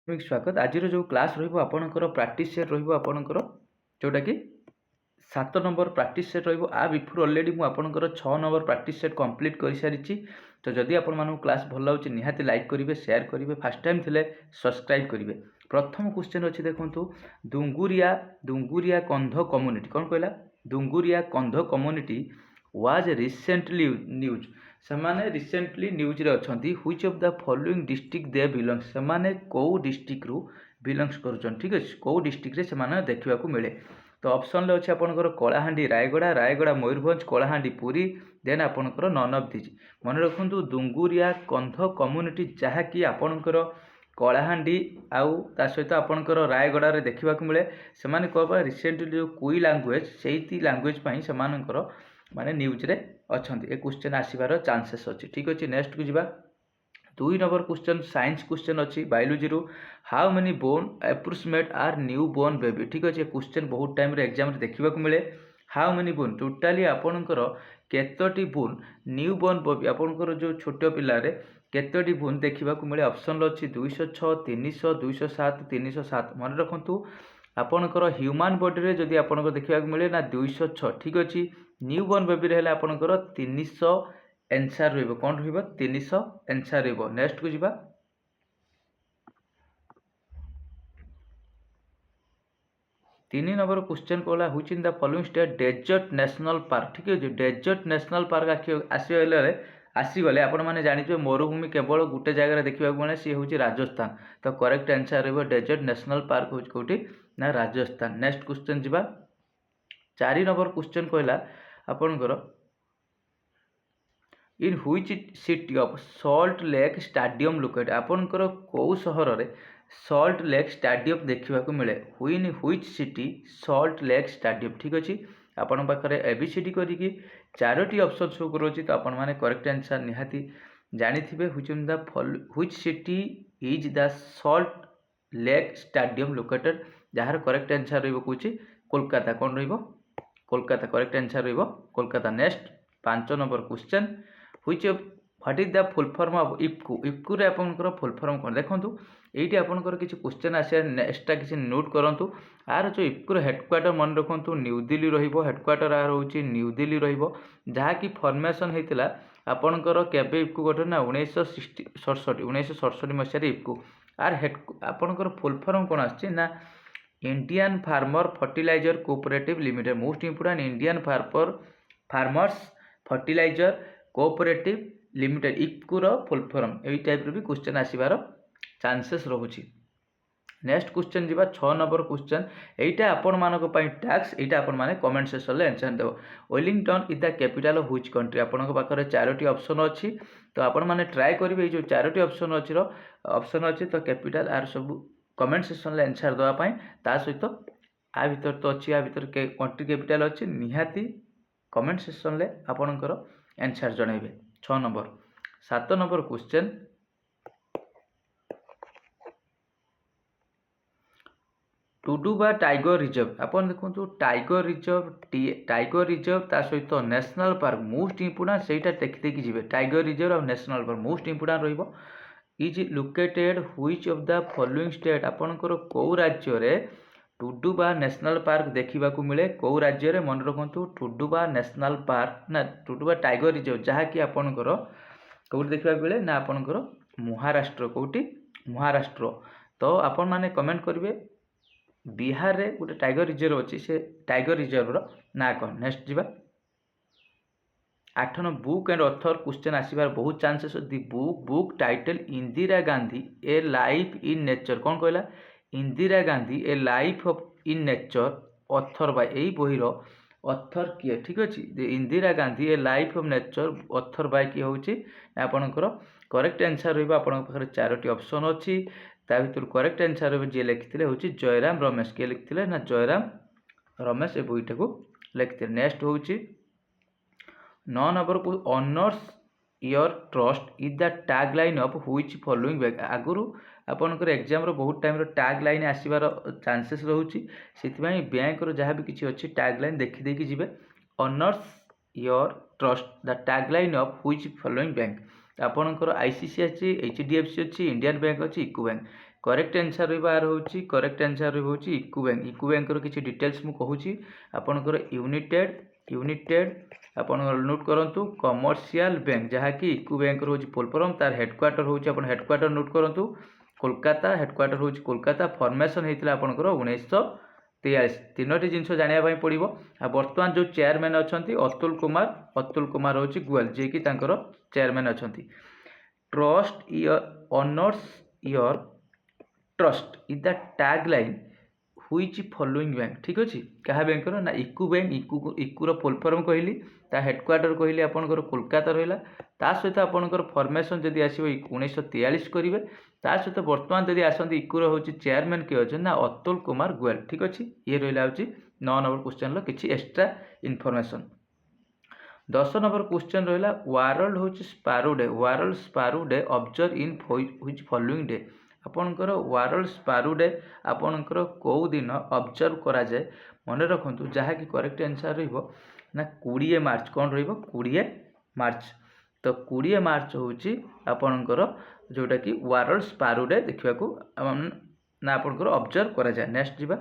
स्वागत आज जो क्लास रहा प्रैक्टिस सेट रहा जोटा कि 7 नंबर प्रैक्टिस सेट रहा बिफोर अलरेडी मुझे 6 नंबर प्रैक्टिस सेट कंप्लीट कर सारी। तो जदि आपण क्लास भल लगे निहाती लाइक करेंगे शेयर करेंगे फास्ट टाइम थे सब्सक्राइब करेंगे। प्रथम क्वेश्चन अच्छी देखूँ डुंगुरिया डुंगुरिया कंध कम्युनिटी कौन कहला डुंगुरिया कंध कम्युनिटी वाज रिसेंटली न्यूज से रिसेंटली न्यूज रे अच्छी which of the following district they belongs से कौ डिस्ट्रिक्ट रु बिलोंग्स कर ठीक अच्छे कौ डिस्ट्रिक्ट रे से देखा मिले। तो ऑप्शन अच्छे आपंकर कलाहांडी रायगड़ा रायगड़ा मयूरभंज कलाहांडी पुरी देन आपंकर नन ऑफ दिज मन रखु डुंगुरिया कंध कम्युनिटी जहाँकि आपंकर कलाहांडी आउ ता सहित आपंकर रायगड़ा रे देखा मिले से कह रिसेंटली जो कुई लैंग्वेज से लैंग्वेज से माने न्यूज रे अच्छी ए क्वेश्चन आसबार चांसेस अच्छी। ठीक अच्छे नेक्स्ट को जीवा 2 नंबर क्वेश्चन साइंस क्वेश्चन अच्छी बायोलॉजी रू how many bone approximate are new born baby. ठीक अच्छे क्वेश्चन बहुत टाइम रे एग्जाम रे देखा मिले हाउ मेनी बोन टोटाली आपणकर केतोटी बोन न्यू बोर्न बेबी आपणकर जो छोट पिलारे केतोटी बोन देखा मिले ऑप्शन अच्छी 206 300 207 307 मन रखु आपणकर ह्यूमन बॉडी रे जदि आपणकर देखा मिले ना 206 ठीक अच्छे न्यू बोर्न बेबी रे आपणकर 300 एनसार रही कौन रही 300 एनसार रही। नेक्स्ट को जीवा 3 नंबर क्वेश्चन कहला which in the following state desert national park. ठीक है डेजर्ट नेशनल पार्क आसीगले आपण मैंने जानिए मरुभूमि केवल गोटे जगह देखा मिले सी हूँ राजस्थान। तो करेक्ट आंसर रही डेजर्ट नेशनल पार्क हूँ कौटी ना राजस्थान। नेक्स्ट क्वेश्चन जीवा 4 नंबर क्वेश्चन कहला आपणकर in which city of salt lake stadium located आपणकर कौ सहर रे सॉल्ट लेक स्टेडियम देखा मिले in which city salt lake stadium. ठीक अच्छे आपण पाखे एबीसीडी करके 4टी ऑप्शन शो करोची। तो आपण माने करेक्ट आंसर निहाती जानी थे which city is the salt lake stadium located जार करेक्ट आंसर रही कौन कोलकाता कौन रही कोलकाता करेक्ट आंसर रही Kolkata. Next 5 number question which what is the full form of IFFCO IFFCO रे आपनकर फुल फॉर्म कौन देखो ये आपनकर किसी क्वेश्चन आसे एक्सट्रा किसी नोट करूँ आर जो इफ्कूर हेडक्वार्टर मन रखु न्यू दिल्ली हेडक्वार्टर आर हूँ न्यू दिल्ली जहाँकि फर्मेसन होता आपणकर केवे इफ्कू गठन ना 1967 मसीह इफ्कू आर हेड आपणकर फुल फॉर्म कौन आना Indian farmer fertiliser cooperative limited most important Indian farmers fertiliser cooperative limited इफ्कूर फुल फॉर्म यही टाइप भी क्वेश्चन आसबार चांसेस रोचे। नेक्स्ट क्वेश्चन जीवा 6 नंबर क्वेश्चन एटा आपण मानक टैक्स एटा आपण माने कमेंट सेक्शन रे आंसर देव Wellington is the capital of which country आपण पाखरे 4टी ऑप्शन अच्छी। तो आपण माने ट्राई करिवे जो 4टी ऑप्शन अच्छी तो कैपिटल आर सब कमेंट सेक्शन रे आंसर देवा पई ता सहित आ भीतर तो अच्छी आ भीतर कंट्री कैपिटल अच्छी निहाती कमेंट सेक्शन रे आपणकर आंसर जणाइबे। 6 नंबर 7 नंबर क्वेश्चन टुडुबा टाइगर रिजर्व आपन देखो टाइगर रिजर्व ता सहित नेशनल पार्क मोस्ट इंपोर्टेंट सेटा देखते कि जीवे टाइगर रिजर्व और नेशनल पार्क मोस्ट इंपोर्टेंट रहिबो is located which of the following state आपनकर कौ राज्य रे टुडुबा नेशनल पार्क देखा मिले कौ राज्य रे मन रखु टुडुबा नेशनल पार्क ना टुडुबा टाइगर रिजर्व जहाँकि आपनकर कौटी देखा मिले ना आपनकर महाराष्ट्र कौटी महाराष्ट्र। तो आपण माने कमेंट करेंगे बिहार रे गोटे टाइगर रिजर्व अच्छी से टाइगर रिजर्व ना कौन। नेक्स्ट जीवा 8 number book and author question आसबार बहुत chances the book title Indira Gandhi a life in nature कौन कहला Indira Gandhi a life of in nature author by यही बहिर ऑथर किए। ठीक अच्छे Indira Gandhi a life of nature author by किए हूँ आपणकर करेक्ट आंसर रही 4टी ऑप्शन अच्छी ता भर करेक्ट आंसर जी लिखते हूँ जयराम रमेश किए लिखते ना जयराम रमेश ए बईटा को लिखते। नेक्स्ट हूँ 9 नंबर को honours your trust is the tag line of which following bank आगुरी आपनकर एग्जाम रो बहुत टाइम रो टैग लाइन आसबार चांसेस रोचे से बैंक रो जहाँ भी किसी अच्छी टैग लाइन देखी जीवे honours your trust the tag line of which following bank आपणकर आईसीसी अच्छी एचडीएफसी अच्छी इंडियन बैंक अच्छी इको बैंक करेक्ट आंसर यार होची करेक्ट आंसर होची इको बैंक किसी डिटेल्स मु कहूची आपनकर यूनिटेड आपण नोट करंतु कमर्शियल बैंक जहाँकि इको बैंक रोज फुलफॉर्म तार हेडक्वार्टर होची आपण हेडक्वार्टर नोट करंतु कोलकाता हेडक्वार्टर होची कोलकाता फॉर्मेशन होता आपनकर 1943 तीनोटी जिनस जानापी पड़ो आ बर्तमान जो चेयरमैन अच्छा अतुल कुमार होची गोयल जे कि तांकर चेयरमैन अच्छा trust honours your trust is the tag line which following bank ठीक अच्छे क्या बैंक ना इको बैंक इकुर फुल फॉर्म कहली ता हेडक्वार्टर कहली आपंकर कोलकाता रहा ता सहित आपंकर फॉर्मेशन जदि आसो 1943 करेंगे ता सहित बर्तमान जदि आसती इकुर हूँ चेयरमैन किए अच्छे ना अतुल कुमार गोयल ठीक अच्छे ये रहा हूँ 9 नंबर क्वेश्चन किसी एक्सट्रा इनफॉरमेशन 10 नंबर क्वेश्चन रहा वर्ल्ड हूँ sparrow day observe in which following day आपणकर वर्ल्ड स्पारो डे आपणकर कौ दिन ऑब्जर्व करा जाए मन रखु जहाँकि करेक्ट आंसर रहा 20 मार्च कौन रही 20 मार्च तो 20 मार्च हूँ आपणकर जोटा कि वर्ल्ड स्पारो डे देखा ना आपणकर ऑब्जर्व करा जाए नेक्स्ट जीवा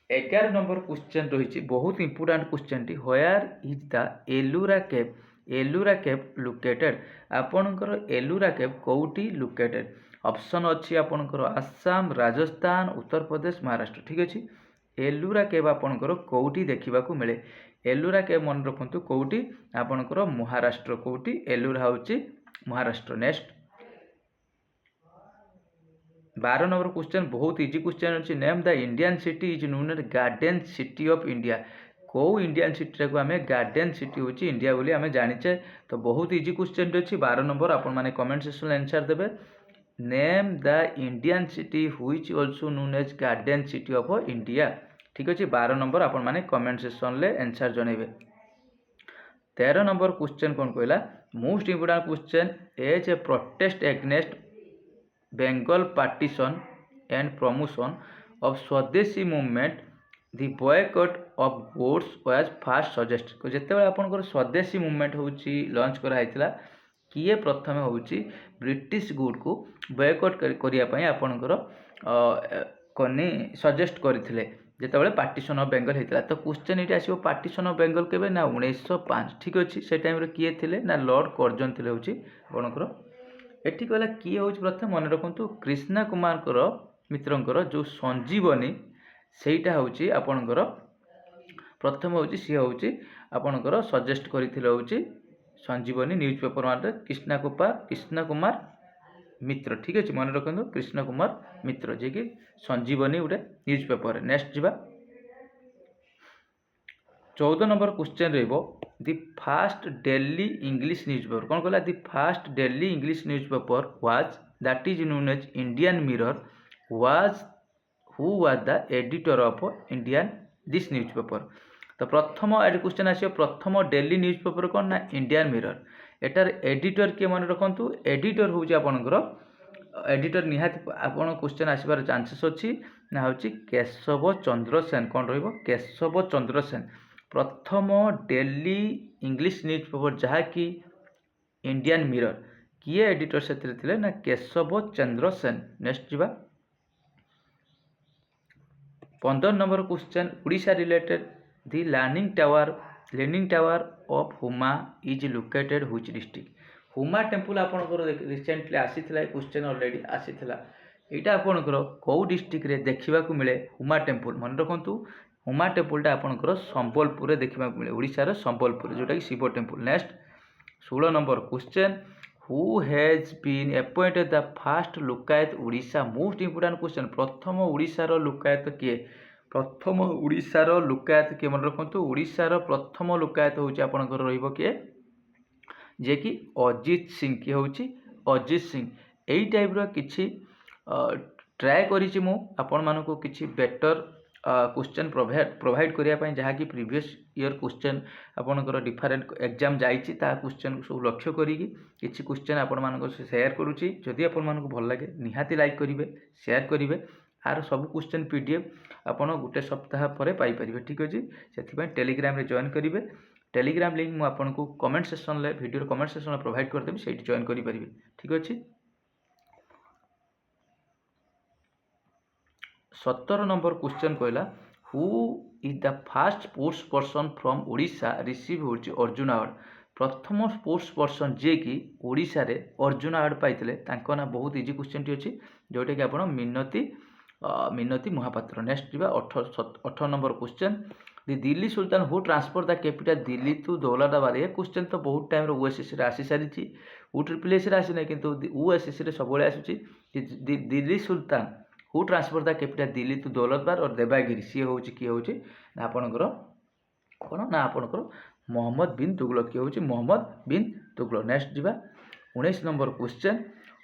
11 नंबर क्वेश्चन रही बहुत इंपोर्टेंट क्वेश्चन टी where is the Ellora cave located आपणकर एलुरा केव कौटी लोकेटेड ऑप्शन अच्छी आपणकर आसाम राजस्थान उत्तर प्रदेश महाराष्ट्र ठीक अच्छे एलुरा केव आपणकर कौटी देखा मिले एलुरा केव मन रखु कौटी आपणकर महाराष्ट्र कौटी एलुरा हूँ महाराष्ट्र नेक्स्ट 12 नंबर क्वेश्चन बहुत इजी क्वेश्चन अच्छी name the Indian city is known as garden city of India कौ इंडियन सिटी को आम गार्डन सिटी हूँ इंडिया बोली आम जाचे तो बहुत इजी क्वेश्चन अच्छी 12 नंबर आपण मैंने कमेंट सेक्शन आंसर देवे name the Indian city which also known as garden city of India ठीक अच्छे 12 नंबर आपण मैंने कमेंट सेक्शन में आंसर जनइबे 13 नंबर क्वेश्चन कौन कहला most important question as a protest against Bengal partition and promotion of swadeshi movement the boycott of goods was first suggest जिते आपंकर स्वदेशी मूवमेंट हूँ लॉन्च कराइला किए प्रथम हूँ ब्रिटिश गुड को बॉयकॉट करने आपंकर कनी सजेस्ट करते जिते पार्टीशन ऑफ बेंगल होता तो क्वेश्चन ये आसो पार्टीशन ऑफ बेंगल के ना 1905 ठीक अच्छे से टाइम किए थे ना लॉर्ड कर्जन थे हूँ आपंकर एटी कहला किए हूँ प्रथम मन रखु कृष्णा कुमार मित्रंकर जो संजीवनी सेटा हूँ आपणकर प्रथम हूँ सी हूँ आपणकर सजेस्ट करते हूँ संजीवनी न्यूज पेपर मान कृष्णा कुमार मित्र ठीक अच्छे मन रखु कृष्ण कुमार मित्र जे कि संजीवनी गोटे न्यूज पेपर नेक्स्ट जीवा 14 नंबर क्वेश्चन रही the first daily English newspaper कौन कहला the first daily English newspaper was that is known as Indian Mirror was who was the editor of Indian this newspaper तो प्रथम question आसो प्रथम daily news paper कौन ना Indian mirror एटार editor किए मन रखु एडिटर हूँ आपणकर एडिटर निहाती आपन क्वेश्चन आसबार चांसेस अच्छी ना हूँ केशव चंद्र सेन कौन रेशव चंद्र सेन प्रथम डेली इंग्लिश न्यूज पेपर जहाँकि इंडियन मिरर किए एडिटर से ना केशव चंद्र सेन नेक्स्ट जीवा 15 number question Orissa related the leaning tower of Huma is located which district Huma temple आपंकर रिसेंटली आसीथिला क्वेश्चन ऑलरेडी आसीथिला यहाँ आपंकर कौ डिस्ट्रिक्ट रे देखा मिले हुमा टेम्पल मन रखु हुमा टेम्पलटा आपंकर संबलपुर देखा मिले ओडिशार संबलपुर जोटा कि Shiva temple next 16 number question who has been appointed the first लोकायत ओडिशा मोस्ट इंपोर्टेंट क्वेश्चन प्रथम ओडिशार लोकायत किए प्रथम ओडिशार लोकायत किए मन रखु ओडिशार प्रथम लोकायत हूँ आपंकर किए जे कि अजित सिंह किए हूँ अजित सिंह यही टाइप्र किसी ट्राए करी मु आपण मानक किसी बेटर क्वेश्चन प्रोवाइड करने जहाँकि प्रीवियस ईयर क्वेश्चन आपंकर डिफरेंट एग्जाम जाइए क्वेश्चन सब लक्ष्य करी किसी क्वेश्चन आपण मानक शेयर करुच्ची जदि आपण मानक भल लगे निहाती लाइक करेंगे शेयर करेंगे आर सब क्वेश्चन पीडीएफ आपड़ गोटे सप्ताह पर पाइपर ठीक अच्छे से टेलीग्राम जॉइन करेंगे टेलीग्राम लिंक मुझे आपको कमेंट सेक्शन में वीडियो कमेंट सेक्शन में प्रोवाइड करदेवी से जॉइन करेंगे ठीक अच्छे 17 नंबर क्वेश्चन कहला who is the fast sports person from Odisha receive होची अर्जुन अवार्ड। प्रथम स्पोर्ट्स पर्सन जे कि ओडिशा रे अर्जुन अवार्ड पाइथिले तांको ना बहुत इजी क्वेश्चन टी अछि जोटा कि आपण मिनती महापात्र। नेक्स्ट जीवा 18 number question the Delhi sultan who transfer the capital Delhi to Daulatabad. ये क्वेश्चन तो बहुत टाइम ओएसएससी रे आसी सारी USSC रे आसी नै किंतु ओएसएससी रे सबले आसुची Delhi sultan who transfer the capital Delhi to Daulatabad और देवागिरी सी होची कि होची ना आपनकर कोन ना आपनकर मोहम्मद बिन तुगलक कि होची मोहम्मद बिन तुगलक। नेक्स्ट जीवा 19 number question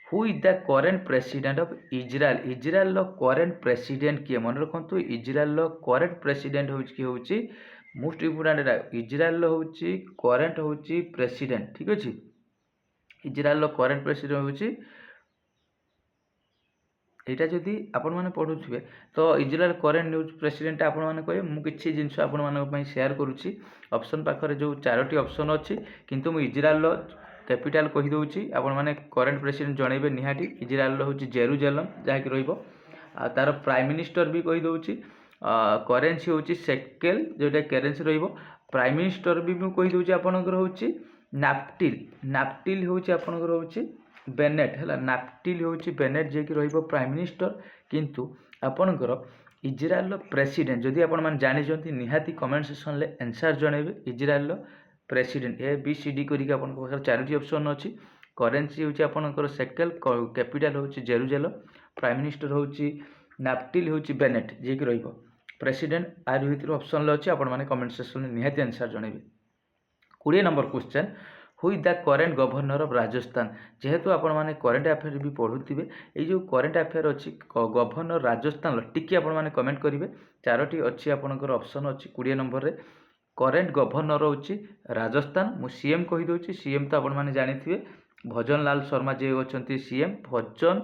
who is the current president of Israel. Israel low current president किए मन रखंतु इजराइल लो करेंट प्रेसिडेंट होची कि होची मोस्ट इंपोर्टेंट इजराइल लो होची करेंट होची प्रेसिडेंट ठीक अछि। इजराइल लो करेंट प्रेसिडेंट होची एटा जदि आपण माने पढुथिबे तो इजराइल करेंट न्यूज प्रेसिडेंट आपण माने कहे मु किछि जिंस आपण माने पई शेयर करूची। ऑप्शन पाखरे जो चारोटी ऑप्शन अछि किंतु मु इजराइल लो कैपिटल कहि दोउची आपण माने करेंट प्रेसिडेंट जणैबे निहाटी। इजराइल लो होची जेरुजेलम जहा कि रहइबो आ तार प्राइम मिनिस्टर भी कहि दोउची करेंसी होची शेकेल जोटा करेंसी रहइबो। प्राइम मिनिस्टर भी मु कहि दोउची आपनकर होची नाप्टिल होची आपनकर होची बेनेट है नाप्टिल होची बेनेट जे कि रहइबो प्राइम मिनिस्टर। किंतु आपनकर इजराइल प्रेसिडेंट जदि आपण माने जानि जंती निहाती कमेंट सेक्शन ले आंसर जणैबे। Israel president A B C D करी के आपन पाखर चारोटी ऑप्शन अछि। करेंसी होची आपनकर शेकेल कैपिटल होची जेरुजेलम प्राइम मिनिस्टर होची नाप्टिल होची बेनेट जे कि रहइबो प्रेसिडेंट आर भितर ऑप्शन ले अछि आपण माने कमेंट सेक्शन ले निहाती आंसर जणैबे। 20 number question who is the current governor of Rajasthan. जेहेतु आपण माने करेंट अफेयर भी पढुथिबे ए जो करेंट अफेयर अछि गवर्नर राजस्थान टिके आपण माने कमेंट करिवे। चारोटी अछि आपनकर ऑप्शन अछि 20 नंबर रे करेंट गवर्नर होची राजस्थान। मु सीएम कहि दोची सीएम तो आपण माने जानिथिबे भजन लाल शर्मा जे अछंती सीएम भजन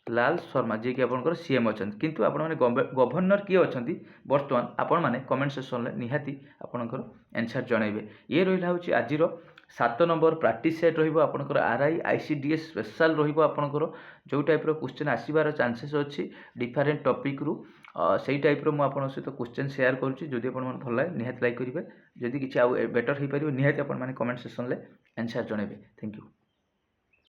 लाल शर्मा जे कि आपनकर सीएम अछंती। किंतु आपण माने गवर्नर किए अछंती वर्तमान आपण माने कमेंट सेक्शन ले निहाती आपनकर आंसर जणाइबे। ये रहिला होची आजिरो 7 नंबर प्रैक्टिस सेट रहिबो आपनकर आरआई आईसीडीएस स्पेशल रहिबो आपनकर जो टाइप रो क्वेश्चन आसीबार चांसेस अछि डिफरेंट टॉपिक रु सेही टाइप रो मु आपन सहित क्वेश्चन शेयर करूची। जदि आपण मन भल लागे निहाती लाइक करिवे जदि किछि आ बेटर हे परिबो निहाती आपण माने कमेंट सेक्शन ले आंसर जणाइबे। Thank you.